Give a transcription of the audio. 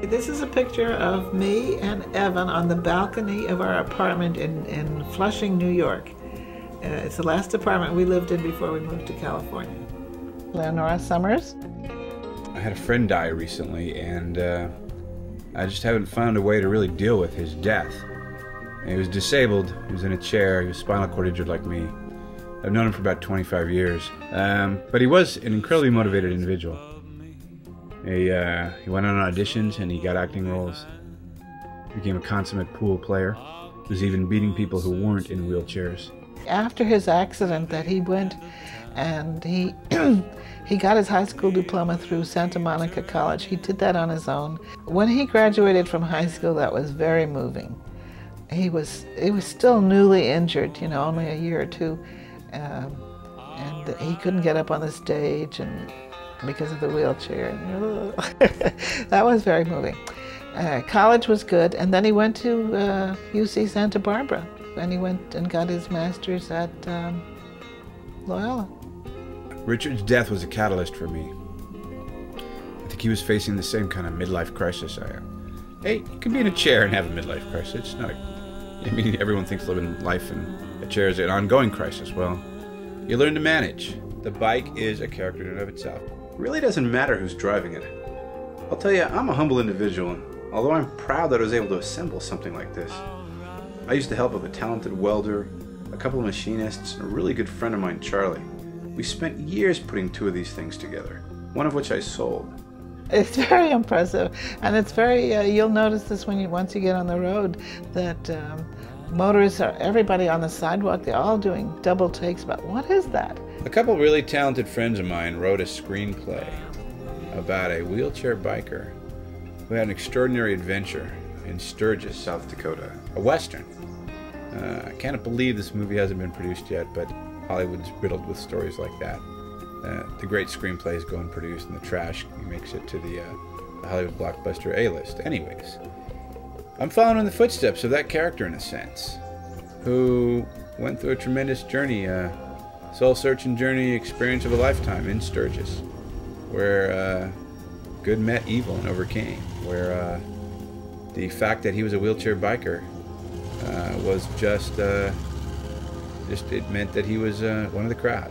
This is a picture of me and Evan on the balcony of our apartment in Flushing, New York. It's the last apartment we lived in before we moved to California. Leonora Summers. I had a friend die recently, and I just haven't found a way to really deal with his death. He was disabled, he was in a chair, he was spinal cord injured like me. I've known him for about 25 years, but he was an incredibly motivated individual. He went on auditions and he got acting roles. He became a consummate pool player. He was even beating people who weren't in wheelchairs. After his accident that he went and he got his high school diploma through Santa Monica College. He did that on his own. When he graduated from high school, that was very moving. He was still newly injured, you know, only a year or two, and he couldn't get up on the stage and because of the wheelchair. That was very moving. College was good, and then he went to UC Santa Barbara, and he went and got his master's at Loyola. Richard's death was a catalyst for me. I think he was facing the same kind of midlife crisis I am. Hey, you can be in a chair and have a midlife crisis. It's not I mean, everyone thinks living life in a chair is an ongoing crisis. Well, you learn to manage. The bike is a character in and of itself. It really doesn't matter who's driving it. I'll tell you, I'm a humble individual, and although I'm proud that I was able to assemble something like this. I used the help of a talented welder, a couple of machinists, and a really good friend of mine, Charlie. We spent years putting two of these things together, one of which I sold. It's very impressive, and it's very, you'll notice this once you get on the road, that motorists, everybody on the sidewalk, they're all doing double takes about, what is that? A couple really talented friends of mine wrote a screenplay about a wheelchair biker who had an extraordinary adventure in Sturgis, South Dakota, a Western. I can't believe this movie hasn't been produced yet, but Hollywood's riddled with stories like that. The great screenplays go unproduced in the trash. He makes it to the Hollywood blockbuster A-list. Anyways, I'm following in the footsteps of that character in a sense, who went through a tremendous journey, soul-searching journey, experience of a lifetime in Sturgis, where good met evil and overcame, where the fact that he was a wheelchair biker was just it meant that he was one of the crowd.